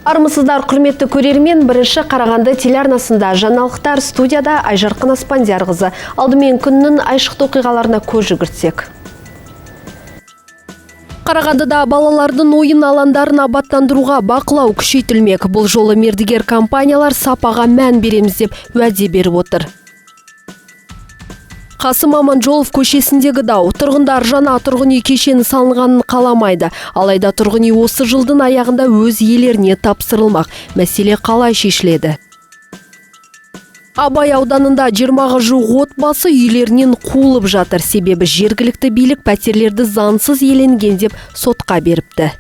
Армысыздар, құрметті көрермен, бірінші Қарағанды телеарнасында жаңалықтар, студияда Айжарқын Аспандиярқызы. Алдымен күннің айшықты оқиғаларына көз жүгіртсек. Қарағандыда балалардың ойын алаңдарын абаттандыруға бақылау күшейтілмек. Бұл жолы мердігер компаниялар сапаға мән береміз деп уәде беріп отыр. Қасым Аманжолов көшесіндегі дау. Тұрғындар жаңа тұрғын үй кешені салынғанын қаламайды. Алайда тұрғын үй осы жылдың аяғында өз иелеріне тапсырылмақ. Мәселе қалай шешіледі? Абай ауданында 20-ға жуық отбасы үйлерінен қуылып жатыр. Себебі жергілікті билік пәтерлерді заңсыз иеленген деп сотқа беріпті.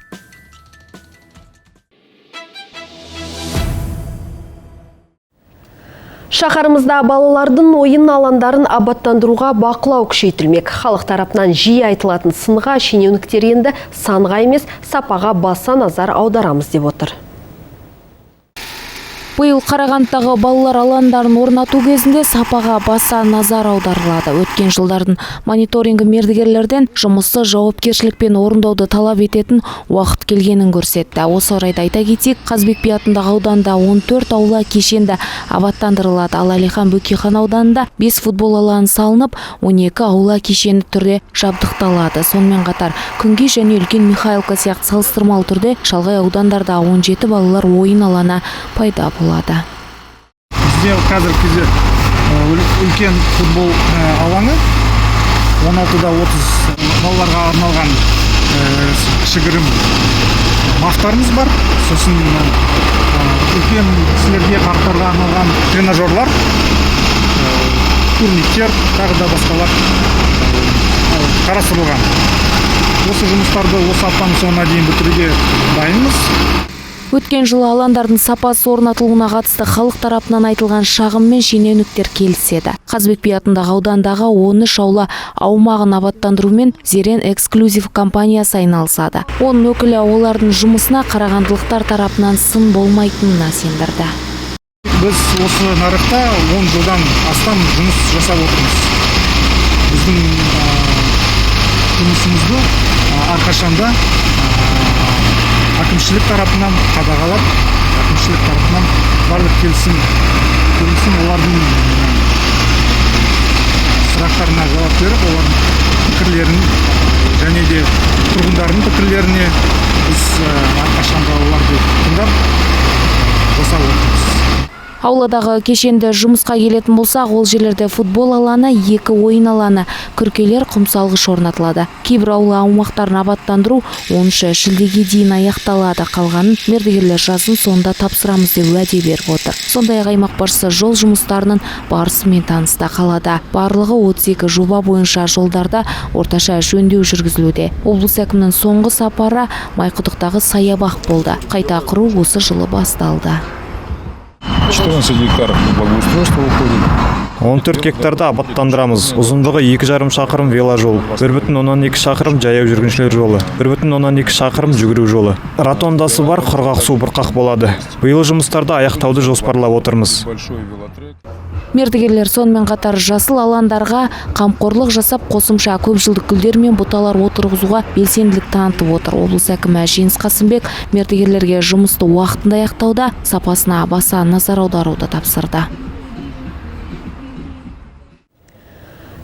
Шаһарымызда балалардың ойын алаңдарын абаттандыруға бақылау күшейтілмек. Халық тарапынан жиі айтылатын сынға шенеуніктер енді санға емес, сапаға баса назар аударамыз деп отыр. Биыл Қарағандыдағы балалар алаңдарын орнату кезінде сапаға баса назар аударылады. Өткен жылдардың мониторингі мердігерлерден жұмысты жауапкершілікпен орындауды талап ететін уақыт келгенін көрсетті. Осы орайда айта кетейік, Қазыбек би атындағы ауданда 14 аула кешенді абаттандырылады. Ал Әлихан Бөкейхан ауданында 5 футбол алаңы салынып, 12 аула кешенді түрде жабдықталады. Сонымен қатар Күнгей және Үлкен Михайловка сияқты салыстырмалы түрде шалғай аудандарда 17 балалар ойын алаңы пайда болады. Бізде қазір кезде үлкен футбол алаңы, 16-да 30 балаларға арналған кішігірім бақтарымыз бар. Сосын үлкен кісілерге қарттарға арналған тренажерлар, турниктер, тағы да басқалар қарастырылған. Осы жұмыстарды осы аптаның соңына дейін бітіруге дайынбыз. Өткен жылы алаңдардың сапасы орнатылуына қатысты халық тарапынан айтылған шағым мен шенеуніктер келіседі. Қазыбек би атындағы аудандағы 13 аула аумағын абаттандырумен Зерен эксклюзив компаниясы айналысады. Оның өкілі олардың жұмысына қарағандылықтар тарапынан сын болмайтынына сендірді. Біз осы нарықта 10 жылдан астам жұмыс жасап отырмыз. Біздің жұмысымызды әрқашанда әкімшілік тарапынан қадағалап, әкімшілік тарапынан барлық келісім олардың сұрақтарына жауап беріп, олардың пікірлерін және де тұрғындардың пікірлеріне біз әрқашанда оларды тыңдап жасап отырмыз. Ауладағы кешенді жұмысқа келетін болсақ, ол жерлерде футбол алаңы, 2 ойын алаңы, күркелер, құмсалғыш орнатылады. Кейбір аула аумақтарын абаттандыру 10 шілдеге дейін аяқталады. Қалғанын мердігерлер жазын сонда тапсырамыз деп уәде беріп отыр. Сондай-ақ аймақ басшысы жол жұмыстарының барысымен танысты. Қалада барлығы 32 жоба бойынша жолдарда орташа жөндеу жүргізілуде. Облыс әкімінің соңғы сапары Майқұдықтағы саябақ болды. Қайта құру осы жылы басталды. 14 гектар благоустройство уходит. 14 гектарда абаттандырамыз. Ұзындығы 2,5 шақырым веложол, 1,2 шақырым жаяу жүргіншілер жолы, 1,2 шақырым жүгіру жолы. Ротондасы бар, құрғақ су бұрқақ болады. Биыл жұмыстарды аяқтауды жоспарлап отырмыз. Мердігерлер сонымен қатар жасыл алаңдарға қамқорлық жасап, қосымша көпжылдық гүлдер мен бұталар отырғызуға белсенділік танытып отыр. Облыс әкімі Жеңіс Қасымбек мердігерлерге жұмысты уақытында аяқтауда сапасына баса назар аударуды тапсырды.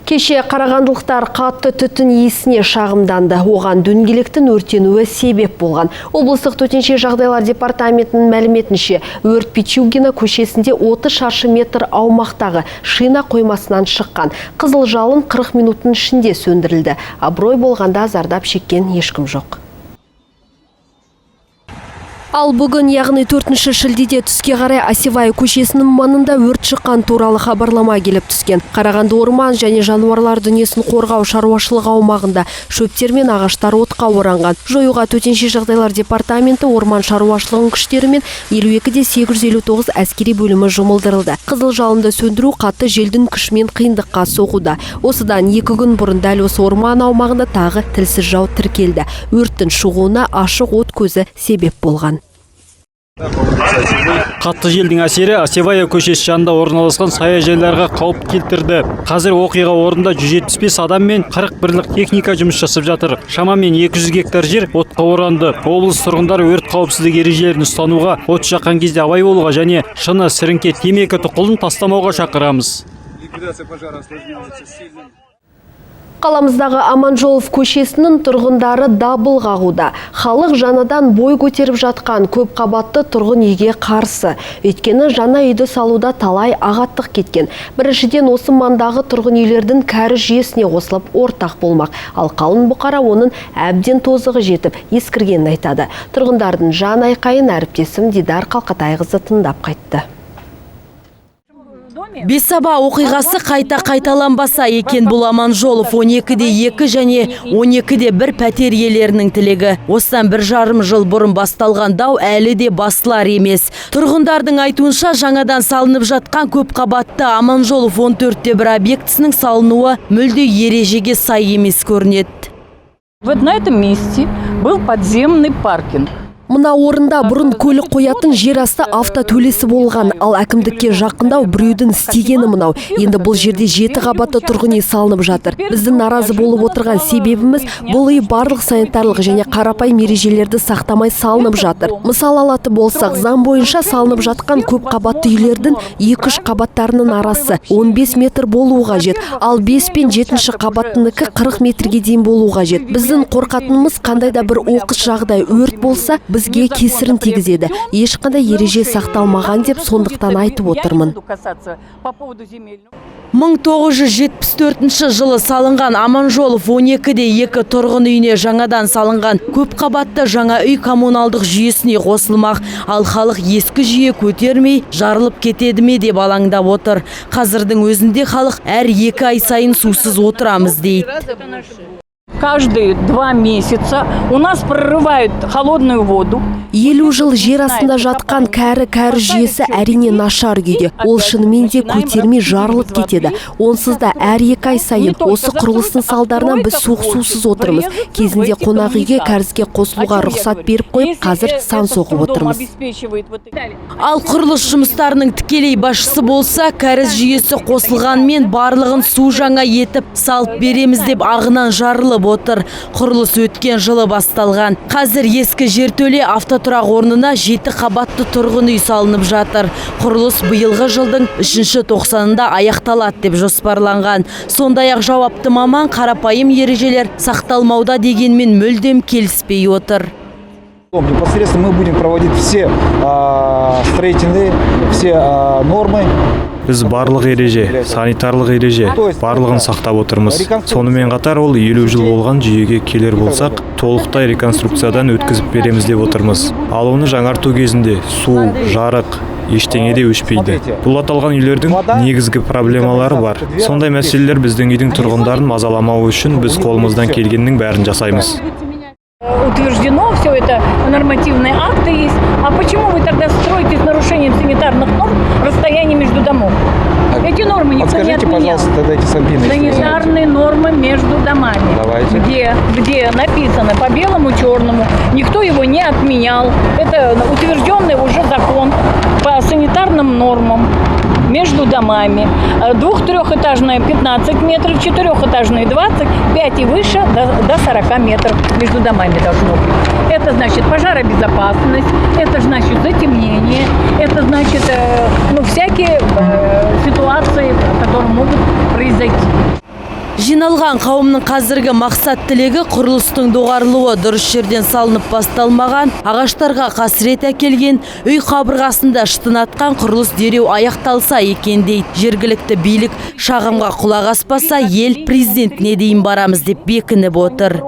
Кеше қарағандылықтар қатты түтін иісіне шағымданды. Оған дөңгелектің өртенуі себеп болған. Облыстық төтенше жағдайлар департаментінің мәліметінше, өрт Пичугина көшесінде 30 шаршы метр аумақтағы шина қоймасынан шыққан. Қызыл жалын 40 минуттың ішінде сөндірілді. Абырой болғанда зардап шеккен ешкім жоқ. Ал бүгін, яғни 4 шілдеде түске қарай Асевай көшесінің маңында өрт шыққан туралы хабарлама келіп түскен. Қарағанды орман және жануарлар дүниесін қорғау шаруашылық аумағында шөптер мен ағаштар отқа оранған. Жоюға төтенше жағдайлар департаменті орман шаруашылығының күштерімен 52-де 859 әскери бөлімі жұмылдырылды. Қызыл жалынды сөндіру қатты желдің күшімен қиындыққа соғуда. Осыдан 2 күн бұрын дәл осы орман аумағында тағы тілсіз жау тіркелді. Өрттің шығуына ашық от көзі себеп болған. Қатты желдің әсері Осевая көшесі жанында орналасқан саяжайларға қауіп келтірді. Қазір оқиға орнында 175 адам мен 40 бірлік техника жұмыс жасап жатыр. Шамамен 200 гектар жер отқа оранды. Облыс тұрғындары өрт қауіпсіздік ережелерін ұстануға, от жаққан кезде абай болуға және шыны, сіріңке, темекі тұқылын тастамауға шақырамыз. Қаламыздағы Аманжолов көшесінің тұрғындары дабыл қағуда. Халық жаңадан бой көтеріп жатқан көп қабатты тұрғын үйге қарсы. Өйткені жаңа үйді салуда талай ағаттық кеткен. Біріншіден осы маңдағы тұрғын үйлердің кәріз жүйесіне қосылып ортақ болмақ. Ал қалың бұқара оның әбден тозығы жетіп, ескіргенін айтады. Тұрғындардың жан айқайын әріптесім Дидар Қалқатайқызы тыңдап қайтты. Бесаба оқиғасы қайта қайталанбаса екен, бұл Аманжолов 12-де 2 және 12-де 1 пәтер иелерінің тілегі. Осыдан 1,5 жыл бұрын басталған дау әлі де басылар емес. Тұрғындардың айтуынша жаңадан салынып жатқан көп қабатты Аманжолов 14-те 1 объектісінің салынуы мүлде ережеге сай емес көрінеді. Вот на этом месте был подземный паркинг. Мына орында бұрын көлік қоятын жер асты автотөлесі болған, ал әкімдікке жақындау біреудің істегені мынау. Енді бұл жерде 7 қабатты тұрғын үй салынып жатыр. Біздің наразы болып отырған себебіміз бұл үй барлық санитарлық және қарапайым ережелерді сақтамай салынып жатыр. Мысал алатын болсақ, заң бойынша салынып жатқан көп қабатты үйлердің 2-3 қабаттарының арасы 15 метр болуы қажет, ал 5 пен 7-ші қабаттыныкі 40 метрге дейін болуы қажет. Біздің қорқатынымыз қандай да бір оқыс жағдай өрт болса, бізге кесірін тигізеді. Ешқандай ереже сақталмаған деп сондықтан айтып отырмын. 1974 жылы салынған Аманжолов 12-де 2 тұрғын үйіне жаңадан салынған көп қабатты жаңа үй коммуналдық жүйесіне қосылмақ. Ал халық ескі жүйе көтермей жарылып кетеді ме деп алаңдап отыр. Қазірдің өзінде халық әр 2 ай сайын сусыз отырамыз дейді. Каждые 2 месяца у нас прорывают холодную воду. 50 жыл жер астында жатқан кәрі жүйесі әрине нашар күйде. Ол шынымен де көтермей жарылып кетеді. Онсыз да әр 2 ай сайын осы құрылыстың салдарынан біз суық сусыз отырмыз. Кезінде қонақ үйге кәрізге қосылуға рұқсат беріп қойып, қазір сан соғып отырмыз. Ал құрылыс жұмыстарының тікелей басшысы болса, кәріз жүйесі қосылғанмен барлығын су жаңа етіп салып береміз деп ағынан жарылып отыр. Құрылыс өткен жылы басталған. Қазір ескі жертөле автотұрақ орнына 7 қабатты тұрғын үй салынып жатыр. Құрылыс биылғы жылдың 3-ші тоқсанында аяқталады деп жоспарланған. Сондай-ақ жауапты маман қарапайым ережелер сақталмауда дегенмен мүлдем келіспей отыр. Непосредственно мы будем проводить все строительные, все нормы. Біз барлық ереже, санитарлық ереже, барлығын сақтап отырмыз. Сонымен қатар ол 50 жыл болған жүйеге келер болсақ, толықтай реконструкциядан өткізіп береміз деп отырмыз. Ал оны жаңарту кезінде су, жарық, ештеңе де өшпейді. Бұл аталған үйлердің негізгі проблемалары бар. Сондай мәселелер біздің үйдің тұрғындарын мазаламауы үшін біз қолымыздан келгеннің бәрін жасаймыз. Утверждено, все это нормативные акты есть. А почему вы тогда строите с нарушением санитарных норм расстояние между домов? Эти нормы никто не отменял. Пожалуйста, тогда эти санитарные нормы между домами. Давайте. Где написано по белому черному. Никто его не отменял. Это утвержденный уже закон по санитарным нормам между домами. 2-3-этажная 15 метров, 4-этажные 20, 5 и выше до 40 метров между домами должно быть. Это значит пожаробезопасность, это значит затемнение, это значит всякие ситуации, которые могут произойти. Жиналған қауымның қазіргі мақсат тілегі құрылыстың доғарылуы, дұрыс жерден салынып басталмаған, ағаштарға қасірет әкелген, үй қабырғасында шытынатқан құрылыс дереу аяқталса екен дейді. Жергілікті билік шағымға құлақ аспаса, ел президентіне дейін барамыз деп бекініп отыр.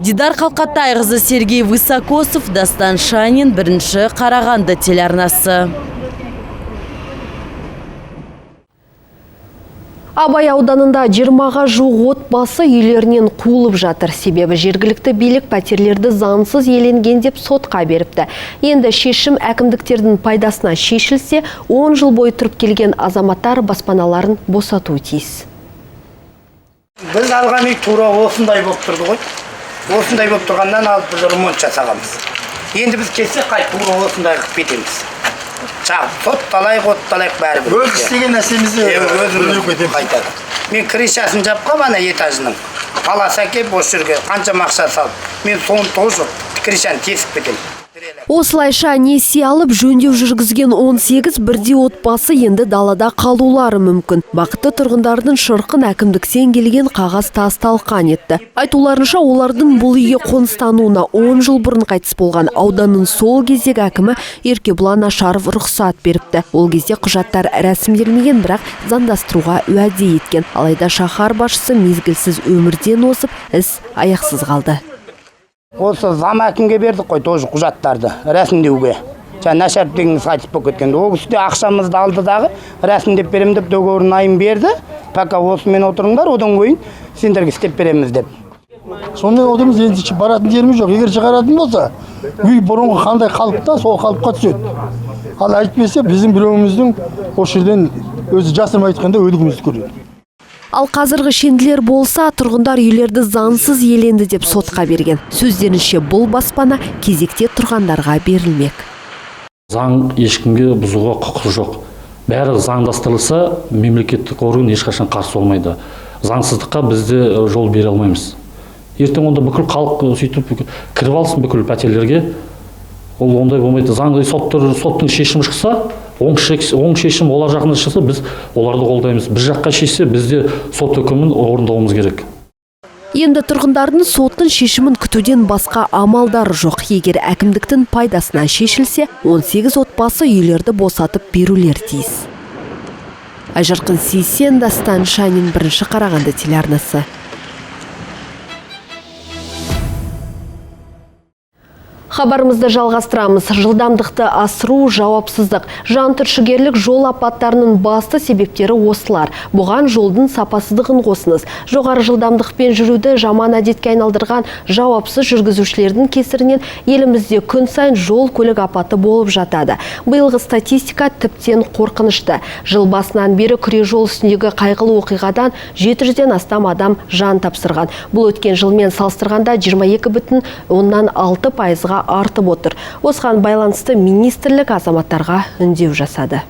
Дидар Қалқатайқызы, Сергей Высокосов, Дастан Шанин, 1-ші Қарағанды телеарнасы. Абай ауданында 20-ға жуық отбасы үйлерінен қуылып жатыр. Себебі жергілікті билік пәтерлерді заңсыз иеленген деп сотқа беріпті. Енді шешім әкімдіктердің пайдасына шешілсе, 10 жыл бойы тұрып келген азаматтар баспаналарын босатуы тиіс. Біз алған үй тура осындай болып тұрды ғой. Осындай болып тұрғаннан алып біз ремонт жасағанбыз. Енді біз келсек қайт тура осындай қылып кетеміз. Сотталайық, отталайық бәрібір. Өз істеген нәрсемізді өзіміз қайтады. Мен крышасын жапқам ана этажының. Палас әкеп осы жерге қаншама ақша салып. Мен соны тоже крышаны тесіп кетемін. Осылайша несие алып жөндеу жүргізген 18 бірдей отбасы енді далада қалулары мүмкін. Бақытты тұрғындардың шырқын әкімдіктен келген қағаз тасталқан етті. Айтуларынша олардың бұл үйге қоныстануына 10 жыл бұрын қайтыс болған ауданның сол кездегі әкімі Еркебұлан Ашаров рұқсат беріпті. Ол кезде құжаттар рәсімделмеген, бірақ заңдастыруға уәде еткен. Алайда шаһар басшысы мезгілсіз өмірден озып, іс аяқсыз қалды. Осы зам әкімге бердік қой тоже құжаттарды рәсімдеуге. Жаңа Нашаров дегеніміз қайтып болып кеткен. Ол кісі ақшамызды алды дағы рәсімдеп берем деп договорын айын берді. Пока осымен отырыңдар, одан кейін сендерге істеп береміз деп. Сонымен отырмыз, енді баратын жеріміз жоқ. Егер шығаратын болса, үй бұрынғы қандай қалыпта, сол қалыпқа түседі. Ал әйтпесе біздің біреуіміздің осы жерден өзі жасырмай айтқанда өлігімізді көреді. Ал қазіргі шенділер болса, тұрғындар үйлерді заңсыз иеленді деп сотқа берген. Сөздерінше бұл баспана кезекте тұрғандарға берілмек. Заң ешкімге бұзуға құқығы жоқ. Бәрі заңдастырылса, мемлекеттік орган ешқашан қарсы болмайды. Заңсыздыққа бізде жол бере алмаймыз. Ертең онда бүкіл халық сөйтіп кіріп алсын бүкіл пәтерлерге. Ол ондай болмайды. Заңды соттың шешімі шықса, оң шешім олар жағында шықса, біз оларды қолдаймыз. Бір жаққа шешсе, бізде сот үкімін орындауымыз керек. Енді тұрғындардың соттың шешімін күтуден басқа амалдар жоқ. Егер әкімдіктің пайдасына шешілсе, 18 отбасы үйлерді босатып берулер тиіс. Айжарқын Сейсен, Дастан Шанин, бірінші Қарағанды телеарнасы. Хабарымызды жалғастырамыз. Жылдамдықты асыру, жауапсыздық, жантүршігерлік жол апаттарының басты себептері осылар. Бұған жолдың сапасыздығын қосыңыз. Жоғары жылдамдықпен жүруді жаман әдетке айналдырған жауапсыз жүргізушілердің кесірінен елімізде күн сайын жол көлік апаты болып жатады. Биылғы статистика тіптен қорқынышты. Жыл басынан бері күре жол үстіндегі қайғылы оқиғадан 700-ден астам адам жан тапсырған. Бұл өткен жылмен салыстырғанда 22,6%-ға артып отыр. Осыған байланысты министрлік азаматтарға үндеу жасады.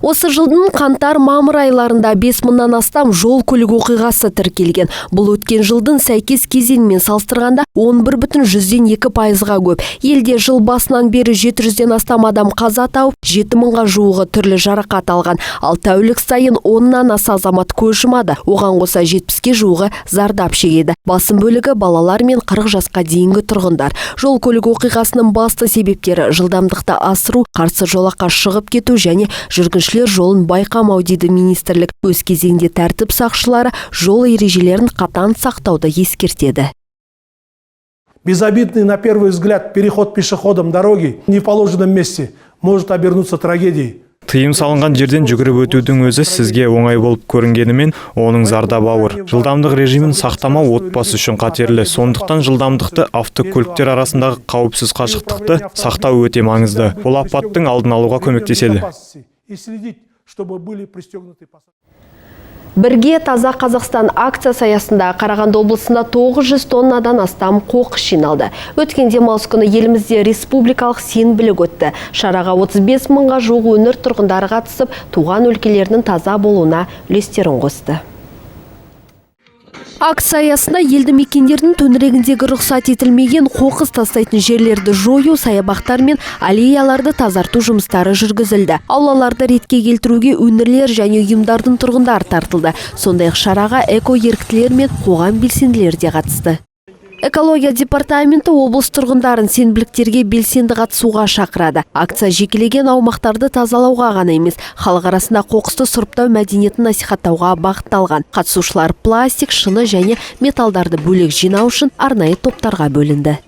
Осы жылдың қаңтар-мамыр айларында 5000-нан астам жол көлік оқиғасы тіркелген. Бұл өткен жылдың сәйкес кезеңмен салыстырғанда 11,2%-ға көп. Елде жыл басынан бері 700-ден астам адам қаза тауып, 7000-ға жуығы түрлі жарақат алған. Ал тәулік сайын 10-нан аса азамат көз жұмады. Оған қоса 70-ке жуығы зардап шегеді. Басым бөлігі балалар мен 40 жасқа дейінгі тұрғындар. Жол көлік оқиғасының басты себептері жылдамдықты асыру, қарсы жолаққа шығып кету және жүргіншілер жолын байқамау дейді министрлік. Өз кезеңде тәртіп сақшылары жол ережелерін қатаң сақтауды ескертеді. Безобидный на первый взгляд переход пешеходом дороги в неположенном месте может обернуться трагедией. Тыйым салынған жерден жүгіріп өтудің өзі сізге оңай болып көрінгенімен, оның зардабы ауыр. Жылдамдық режимін сақтамау отбасы үшін қатерлі. Сондықтан жылдамдықты автокөліктер арасындағы қауіпсіз қашықтықты сақтау өте маңызды. Бұл апаттың алдын алуға көмектеседі. Бірге таза Қазақстан акциясы аясында Қарағанды облысында 900 тоннадан астам қоқыс жиналды. Өткен демалыс күні елімізде республикалық сенбілік өтті. Шараға 35,000-ға жуық өңір тұрғындары қатысып, туған өлкелерінің таза болуына үлестерін қосты. Акция аясында елді мекендердің төңірегіндегі рұқсат етілмеген қоқыс тастайтын жерлерді жою, саябақтар мен аллеяларды тазарту жұмыстары жүргізілді. Аулаларды ретке келтіруге өңірлер және ұйымдардың тұрғындар тартылды. Сондай-ақ шараға эко-еріктілер мен қоғам белсенділері де қатысты. Экология департаменті облыс тұрғындарын сенбіліктерге белсенді қатысуға шақырады. Акция жекелеген аумақтарды тазалауға ғана емес, халық арасында қоқысты сұрыптау мәдениетін насихаттауға бағытталған. Қатысушылар пластик, шыны және металдарды бөлек жинау үшін арнайы топтарға бөлінді.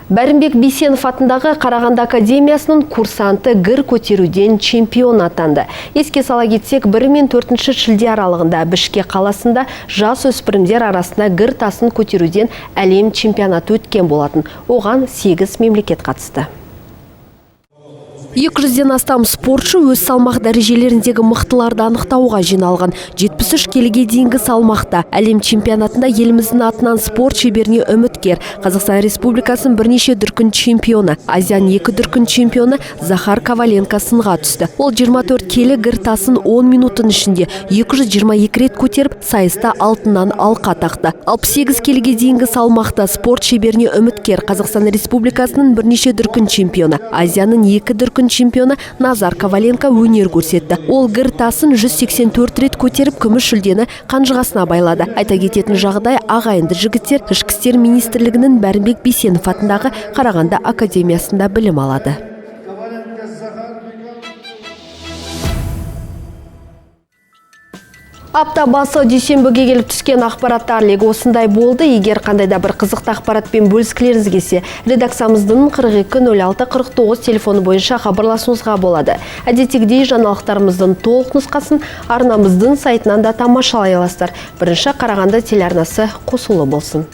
Бәрімбек Бейсенов атындағы Қарағанды академиясының курсанты гір көтеруден чемпион атанды. Еске сала кетсек, 1 мен 4 шілде аралығында Бішкек қаласында жас өспірімдер арасында гір тасын көтеруден әлем чемпионаты өткен болатын. Оған 8 мемлекет қатысты. 200-ден астам спортшы өз салмақ дәрежелеріндегі мықтыларды анықтауға жиналған. 73 келіге дейінгі салмақта әлем чемпионатында еліміздің атынан спорт шеберіне үміткер. Қазақстан Республикасының бірнеше дүркін чемпионы, Азияның 2 дүркін чемпионы Захар Коваленко сынға түсті. Ол 24 келі гір-тасын 10 минуттың ішінде 222 рет көтеріп, сайыста алтыннан алқа тақты. 68 келіге дейінгі салмақта спорт шеберіне үміткер. Қазақстан Республикасының бірнеше дүркін чемпионы, Азияның 2 дүркін чемпионы Назар Коваленко өнер көрсетті. Ол гір-тасын 184 рет көтеріп, күміс жүлдені қанжығасына байлады. Айта кететін жағдай, ағайынды жігіттер Ішкі істер министрлігінің Бәрімбек Бейсенов атындағы Қарағанды академиясында білім алады. Апта басы дүйсенбіге келіп түскен ақпараттар легі осындай болды. Егер қандайда бір қызықты ақпаратпен бөліскілеріңіз келсе, редакциямыздың 42-06-49 телефоны бойынша хабарласуыңызға болады. Әдеттегідей жаңалықтарымыздың толық нұсқасын арнамыздың сайтынан да тамашалай аласыздар. Бірінші Қарағанды телеарнасы қосулы болсын.